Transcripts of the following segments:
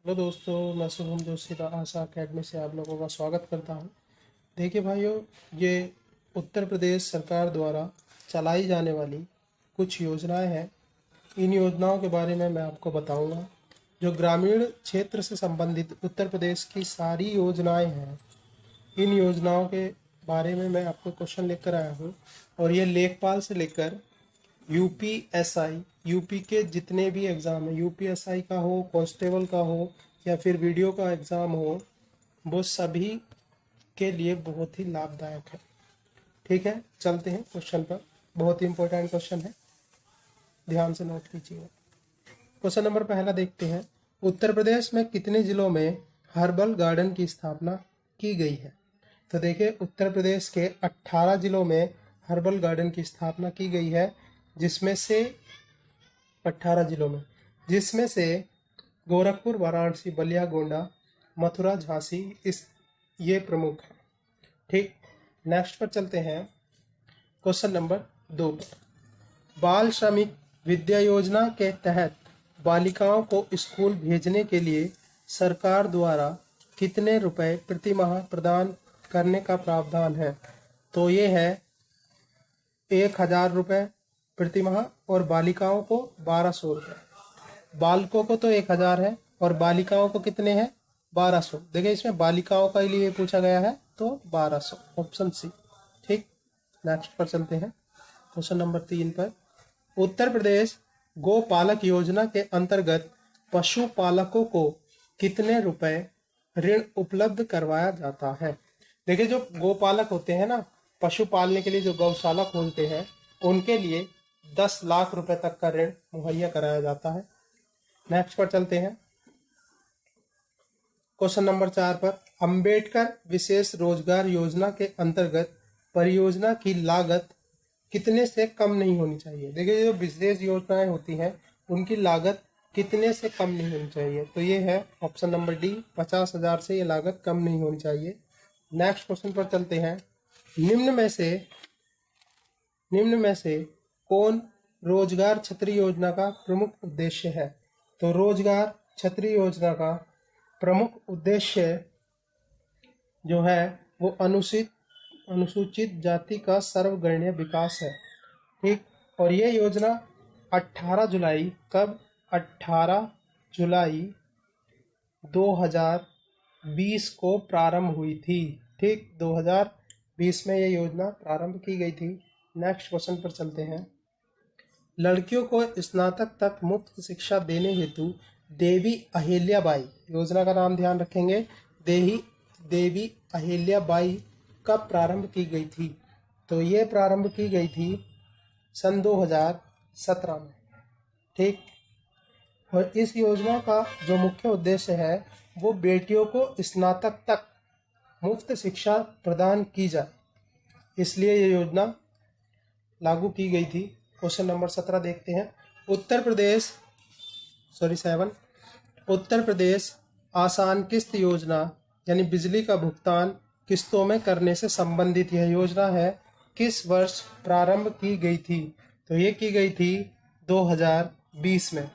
Hello दोस्तों, मैं शुभम जोशी आशा academy से आप लोगों का स्वागत करता हूं। देखिए भाइयों, ये उत्तर प्रदेश सरकार द्वारा चलाई जाने वाली कुछ योजनाएं हैं। इन योजनाओं के बारे में मैं आपको बताऊंगा। जो ग्रामीण क्षेत्र से संबंधित उत्तर प्रदेश की सारी योजनाएं हैं, इन योजनाओं के बारे में मैं आपको क्वेश्चन लेकर आया हूँ। और ये लेखपाल से लेकर यूपीएसआई, यूपी के जितने भी एग्ज़ाम है, यूपीएसआई का हो, कांस्टेबल का हो या फिर वीडियो का एग्ज़ाम हो, वो सभी के लिए बहुत ही लाभदायक है। ठीक है, चलते हैं क्वेश्चन पर। बहुत ही इंपॉर्टेंट क्वेश्चन है, ध्यान से नोट कीजिएगा। क्वेश्चन नंबर पहला देखते हैं। उत्तर प्रदेश में कितने जिलों में हर्बल गार्डन की स्थापना की गई है? तो देखिए, उत्तर प्रदेश के 18 जिलों में हर्बल गार्डन की स्थापना की गई है, जिसमें से 18 जिलों में जिसमें से गोरखपुर, वाराणसी, बलिया, गोंडा, मथुरा, झांसी ये प्रमुख हैं। ठीक, नेक्स्ट पर चलते हैं। क्वेश्चन नंबर 2 पर। बाल श्रमिक विद्या योजना के तहत बालिकाओं को स्कूल भेजने के लिए सरकार द्वारा कितने रुपए प्रति माह प्रदान करने का प्रावधान है? तो ये है 1,000 रुपये प्रति माह और बालिकाओं को 1,200 रुपये। बालकों को तो 1,000 है और बालिकाओं को कितने हैं? 1,200। देखिए, इसमें बालिकाओं का लिए पूछा गया है तो 1,200, ऑप्शन सी। ठीक, नेक्स्ट पर चलते हैं। क्वेश्चन नंबर 3 पर। उत्तर प्रदेश गोपालक योजना के अंतर्गत पशुपालकों को कितने रुपए ऋण उपलब्ध करवाया जाता है? देखिए, जो गोपालक होते हैं ना, पशु पालने के लिए जो गौशाला खोलते हैं, उनके लिए 10 लाख रुपए तक का ऋण मुहैया कराया जाता है। नेक्स्ट पर चलते हैं। क्वेश्चन नंबर 4 पर। अंबेडकर विशेष रोजगार योजना के अंतर्गत परियोजना की लागत कितने से कम नहीं होनी चाहिए? देखिए, जो विशेष योजनाएं होती हैं, उनकी लागत कितने से कम नहीं होनी चाहिए? तो ये है ऑप्शन नंबर डी, 50,000 से ये लागत कम नहीं होनी चाहिए। नेक्स्ट क्वेश्चन पर चलते हैं। निम्न में से कौन रोजगार छतरी योजना का प्रमुख उद्देश्य है? तो रोजगार छतरी योजना का प्रमुख उद्देश्य जो है वो अनुसूचित जाति का सर्वगणीय विकास है। ठीक, और ये योजना 18 जुलाई कब 18 जुलाई 2020 को प्रारंभ हुई थी। ठीक, 2020 में ये योजना प्रारंभ की गई थी। नेक्स्ट क्वेश्चन पर चलते हैं। लड़कियों को स्नातक तक मुफ्त शिक्षा देने हेतु देवी अहिल्याबाई योजना का नाम ध्यान रखेंगे। देवी अहिल्याबाई कब प्रारंभ की गई थी? तो ये प्रारंभ की गई थी सन 2017 में। ठीक, और इस योजना का जो मुख्य उद्देश्य है वो बेटियों को स्नातक तक मुफ्त शिक्षा प्रदान की जाए, इसलिए ये योजना लागू की गई थी। क्वेश्चन नंबर 17 देखते हैं। उत्तर प्रदेश आसान किस्त योजना यानी बिजली का भुगतान किस्तों में करने से संबंधित यह योजना है, किस वर्ष प्रारंभ की गई थी? तो ये की गई थी 2020 में।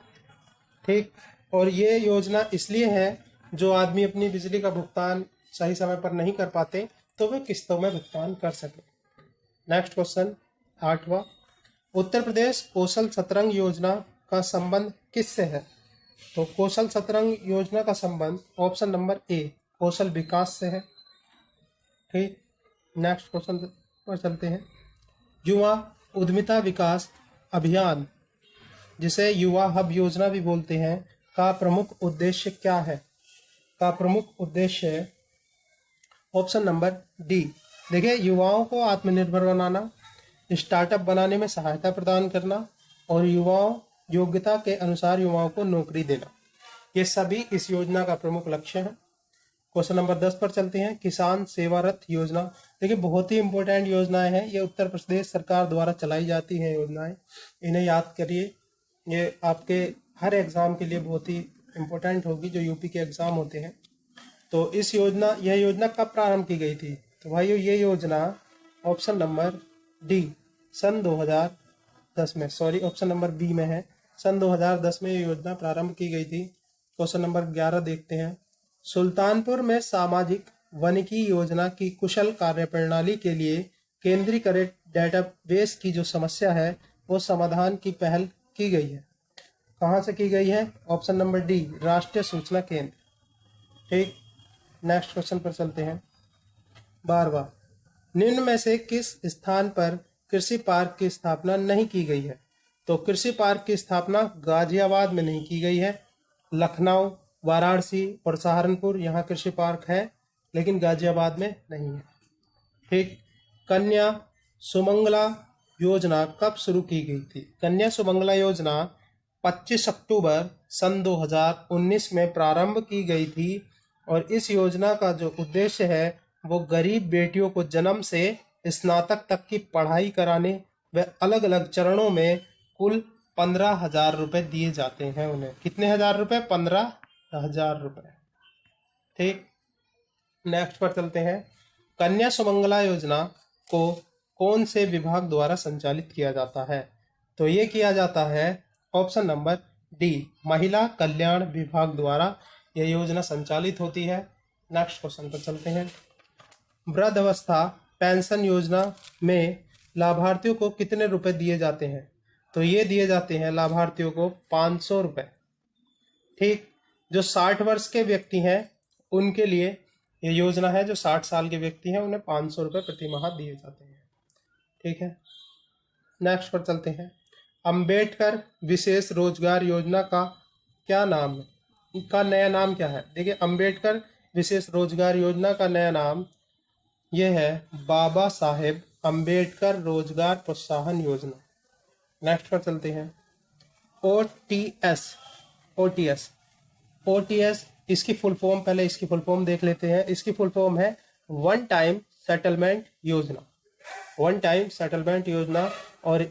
ठीक, और ये योजना इसलिए है, जो आदमी अपनी बिजली का भुगतान सही समय पर नहीं कर पाते तो वे किस्तों में भुगतान कर सके। Next question 8वां। उत्तर प्रदेश कौशल सतरंग योजना का संबंध किससे है? तो कौशल सतरंग योजना का संबंध ऑप्शन नंबर ए, कौशल विकास से है। ठीक, नेक्स्ट क्वेश्चन पर चलते हैं। युवा उद्यमिता विकास अभियान, जिसे युवा हब योजना भी बोलते हैं, का प्रमुख उद्देश्य क्या है? का प्रमुख उद्देश्य ऑप्शन नंबर डी। देखिए, युवाओं को आत्मनिर्भर बनाना, स्टार्टअप बनाने में सहायता प्रदान करना और युवाओं योग्यता के अनुसार युवाओं को नौकरी देना, ये सभी इस योजना का प्रमुख लक्ष्य है। क्वेश्चन नंबर 10 पर चलते हैं। किसान सेवा रथ योजना, देखिए बहुत ही इंपॉर्टेंट योजनाएं हैं, ये उत्तर प्रदेश सरकार द्वारा चलाई जाती हैं योजनाएं, इन्हें याद करिए। ये आपके हर एग्जाम के लिए बहुत ही इंपॉर्टेंट होगी, जो यूपी के एग्जाम होते हैं। तो यह योजना कब प्रारंभ की गई थी? तो भाइयों, ये योजना ऑप्शन नंबर डी सन 2010 में, सॉरी ऑप्शन नंबर बी में है, सन 2010 में ये योजना प्रारंभ की गई थी। क्वेश्चन नंबर 11 देखते हैं। सुल्तानपुर में सामाजिक वानिकी योजना की कुशल कार्यप्रणाली के लिए केंद्रीकृत डेटाबेस की जो समस्या है वो समाधान की पहल की गई है। कहाँ से की गई है? ऑप्शन नंबर डी, राष्ट्रीय सूचना केंद्र। ठीक, नेक्स्ट क्वेश्चन पर चलते हैं। 12वां, निम्न में से किस स्थान पर कृषि पार्क की स्थापना नहीं की गई है? तो कृषि पार्क की स्थापना गाजियाबाद में नहीं की गई है। लखनऊ, वाराणसी और सहारनपुर यहाँ कृषि पार्क है, लेकिन गाजियाबाद में नहीं है। ठीक, कन्या सुमंगला योजना कब शुरू की गई थी? कन्या सुमंगला योजना 25 अक्टूबर सन 2019 में प्रारंभ की गई थी और इस योजना का जो उद्देश्य है वो गरीब बेटियों को जन्म से स्नातक तक की पढ़ाई कराने व अलग अलग चरणों में कुल 15,000 रुपये दिए जाते हैं उन्हें। कितने हजार रुपये? 15,000 रुपये। ठीक, नेक्स्ट पर चलते हैं। कन्या सुमंगला योजना को कौन से विभाग द्वारा संचालित किया जाता है? तो ये किया जाता है ऑप्शन नंबर डी, महिला कल्याण विभाग द्वारा यह योजना संचालित होती है। नेक्स्ट क्वेश्चन पर चलते हैं। वृद्धावस्था पेंशन योजना में लाभार्थियों को कितने रुपए दिए जाते हैं? तो ये दिए जाते हैं लाभार्थियों को 500 रुपए। ठीक, जो 60 वर्ष के व्यक्ति हैं उनके लिए ये योजना है। जो 60 साल के व्यक्ति हैं उन्हें 500 रुपये प्रति माह दिए जाते हैं। ठीक है, नेक्स्ट पर चलते हैं। अंबेडकर विशेष रोजगार योजना का क्या नाम है? इनका नया नाम क्या है? देखिए, अंबेडकर विशेष रोजगार योजना का नया नाम यह है बाबा साहेब अंबेडकर रोजगार प्रोत्साहन योजना। नेक्स्ट पर चलते हैं। ओटीएस इसकी फुल फॉर्म, पहले इसकी फुल फॉर्म देख लेते हैं। इसकी फुल फॉर्म है वन टाइम सेटलमेंट योजना। वन टाइम सेटलमेंट योजना। और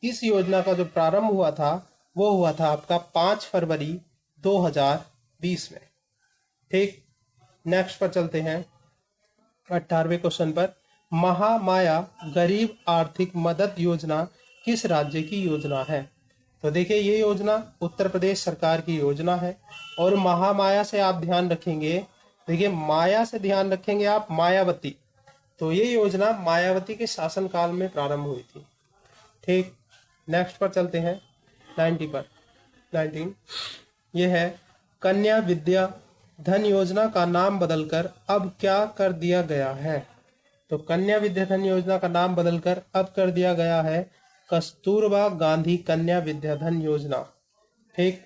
इस योजना का जो प्रारंभ हुआ था वो हुआ था आपका 5 फरवरी 2020 में। ठीक, नेक्स्ट पर चलते हैं 18वें क्वेश्चन पर। महामाया गरीब आर्थिक मदद योजना किस राज्य की योजना है? तो देखिए, ये योजना उत्तर प्रदेश सरकार की योजना है। और महामाया से आप ध्यान रखेंगे, देखिए माया से ध्यान रखेंगे आप मायावती, तो ये योजना मायावती के शासनकाल में प्रारंभ हुई थी। ठीक, नेक्स्ट पर चलते हैं 19 ये है कन्या विद्या धन योजना का नाम बदलकर अब क्या कर दिया गया है? तो कन्या विद्या धन योजना का नाम बदलकर अब कर दिया गया है कस्तूरबा गांधी कन्या विद्याधन योजना। ठीक,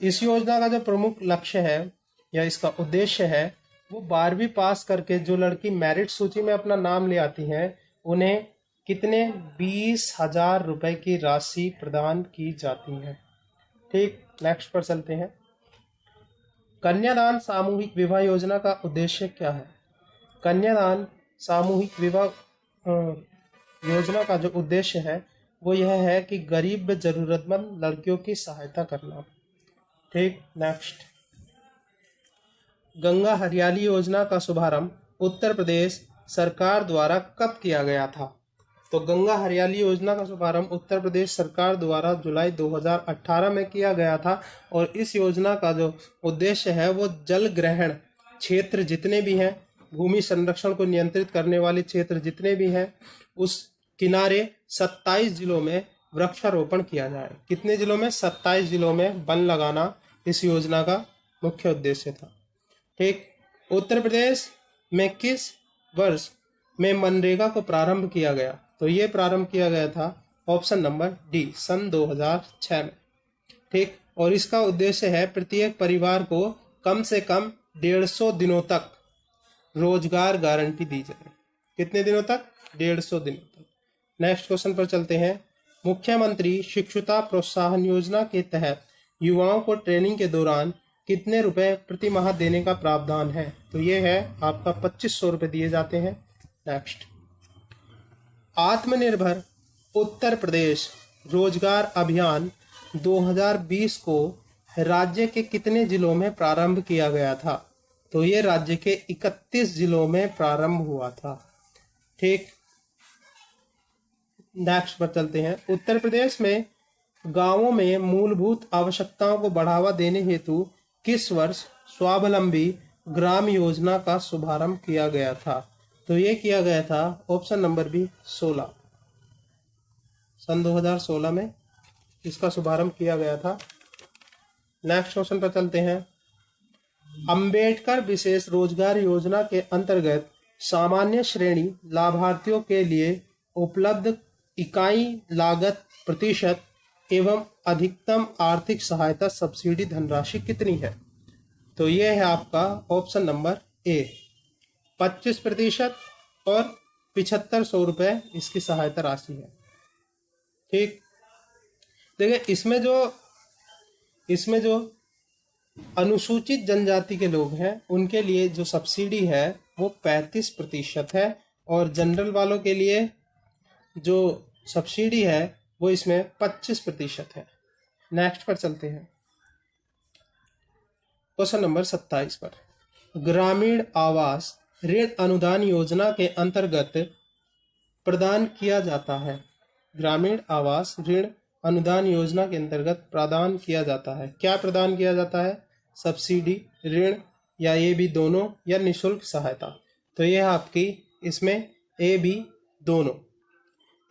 इस योजना का जो प्रमुख लक्ष्य है या इसका उद्देश्य है वो 12वीं पास करके जो लड़की मेरिट सूची में अपना नाम ले आती हैं उन्हें कितने 20,000 रुपए की राशि प्रदान की जाती है। ठीक, नेक्स्ट पर चलते हैं। कन्यादान सामूहिक विवाह योजना का उद्देश्य क्या है? कन्यादान सामूहिक विवाह योजना का जो उद्देश्य है वो यह है कि गरीब व जरूरतमंद लड़कियों की सहायता करना। ठीक, नेक्स्ट। गंगा हरियाली योजना का शुभारंभ उत्तर प्रदेश सरकार द्वारा कब किया गया था? तो गंगा हरियाली योजना का शुभारंभ उत्तर प्रदेश सरकार द्वारा जुलाई 2018 में किया गया था। और इस योजना का जो उद्देश्य है वो जल ग्रहण क्षेत्र जितने भी हैं, भूमि संरक्षण को नियंत्रित करने वाले क्षेत्र जितने भी हैं, उस किनारे 27 जिलों में वृक्षारोपण किया जाए। कितने जिलों में? 27 जिलों में वन लगाना इस योजना का मुख्य उद्देश्य था। ठीक, उत्तर प्रदेश में किस वर्ष में मनरेगा को प्रारंभ किया गया? तो ये प्रारंभ किया गया था ऑप्शन नंबर डी, सन 2006 में। ठीक, और इसका उद्देश्य है प्रत्येक परिवार को कम से कम 150 दिनों तक रोजगार गारंटी दी जाए। कितने दिनों तक? 150 दिनों तक। नेक्स्ट क्वेश्चन पर चलते हैं। मुख्यमंत्री शिक्षुता प्रोत्साहन योजना के तहत युवाओं को ट्रेनिंग के दौरान कितने रुपए प्रति माह देने का प्रावधान है? तो ये है आपका 2500 रुपए दिए जाते हैं। नेक्स्ट, आत्मनिर्भर उत्तर प्रदेश रोजगार अभियान 2020 को राज्य के कितने जिलों में प्रारंभ किया गया था? तो ये राज्य के 31 जिलों में प्रारंभ हुआ था। ठीक, नेक्स्ट पर चलते हैं। उत्तर प्रदेश में गांवों में मूलभूत आवश्यकताओं को बढ़ावा देने हेतु किस वर्ष स्वावलंबी ग्राम योजना का शुभारंभ किया गया था? तो ये किया गया था ऑप्शन नंबर बी 16, सन 2016 में इसका शुभारंभ किया गया था। नेक्स्ट क्वेश्चन पर चलते हैं। अंबेडकर विशेष रोजगार योजना के अंतर्गत सामान्य श्रेणी लाभार्थियों के लिए उपलब्ध इकाई लागत प्रतिशत एवं अधिकतम आर्थिक सहायता सब्सिडी धनराशि कितनी है? तो ये है आपका ऑप्शन नंबर ए 25% और 7500 रुपये इसकी सहायता राशि है। ठीक, देखिए इसमें जो अनुसूचित जनजाति के लोग हैं उनके लिए जो सब्सिडी है वो 35% है और जनरल वालों के लिए जो सब्सिडी है वो इसमें 25% है। नेक्स्ट पर चलते हैं, क्वेश्चन नंबर 27 पर। ग्रामीण आवास ऋण अनुदान योजना के अंतर्गत प्रदान किया जाता है। ग्रामीण आवास ऋण अनुदान योजना के अंतर्गत प्रदान किया जाता है। क्या प्रदान किया जाता है? सब्सिडी, ऋण या ये भी दोनों या निःशुल्क सहायता? तो ये है आपकी इसमें ए बी दोनों।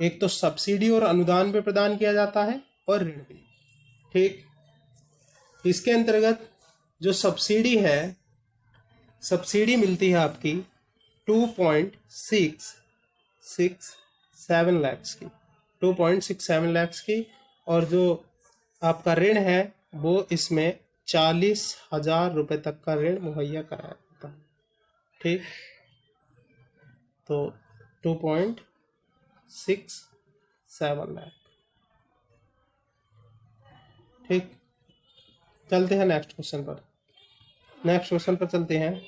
एक तो सब्सिडी और अनुदान पे प्रदान किया जाता है और ऋण भी। ठीक, इसके अंतर्गत जो सब्सिडी है, सब्सिडी मिलती है आपकी 2.667 लाख की, 2.67 लाख की। और जो आपका ऋण है वो इसमें 40,000 रुपये तक का ऋण मुहैया कराया जाता है। ठीक, तो 2.67 लाख। ठीक, चलते हैं नेक्स्ट क्वेश्चन पर चलते हैं।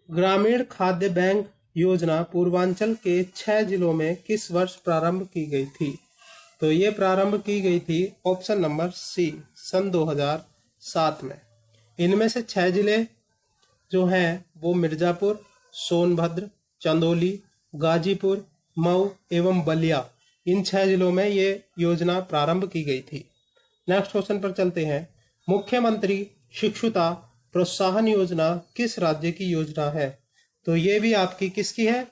ग्रामीण खाद्य बैंक योजना पूर्वांचल के 6 जिलों में किस वर्ष प्रारंभ की गई थी? तो ये प्रारंभ की गई थी ऑप्शन नंबर सी सन 2007 में। इनमें से 6 जिले जो हैं वो मिर्जापुर, सोनभद्र, चंदौली, गाजीपुर, मऊ एवं बलिया, इन 6 जिलों में ये योजना प्रारंभ की गई थी। नेक्स्ट क्वेश्चन पर चलते हैं। मुख्यमंत्री शिक्षुता प्रोत्साहन योजना किस राज्य की योजना है? तो ये भी आपकी किसकी है?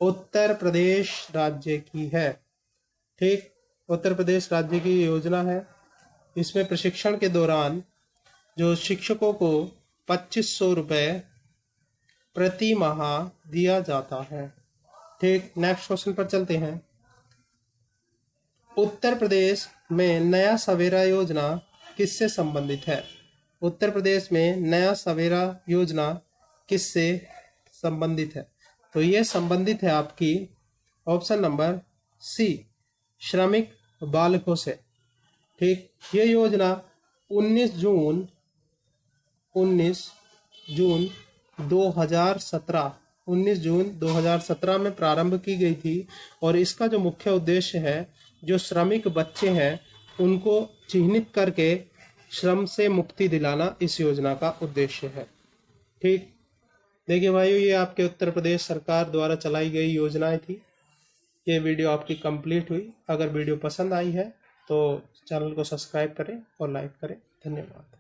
उत्तर प्रदेश राज्य की है। ठीक, उत्तर प्रदेश राज्य की योजना है। इसमें प्रशिक्षण के दौरान जो शिक्षकों को 2500 रुपये प्रति माह दिया जाता है। ठीक, नेक्स्ट क्वेश्चन पर चलते हैं। उत्तर प्रदेश में नया सवेरा योजना किससे संबंधित है? उत्तर प्रदेश में नया सवेरा योजना किससे संबंधित है? तो ये संबंधित है आपकी ऑप्शन नंबर सी श्रमिक बालकों से। ठीक, ये योजना 19 जून 2017 में प्रारंभ की गई थी और इसका जो मुख्य उद्देश्य है, जो श्रमिक बच्चे हैं उनको चिन्हित करके श्रम से मुक्ति दिलाना इस योजना का उद्देश्य है। ठीक, देखिए भाइयों, ये आपके उत्तर प्रदेश सरकार द्वारा चलाई गई योजनाएं थी। ये वीडियो आपकी कंप्लीट हुई। अगर वीडियो पसंद आई है तो चैनल को सब्सक्राइब करें और लाइक करें। धन्यवाद।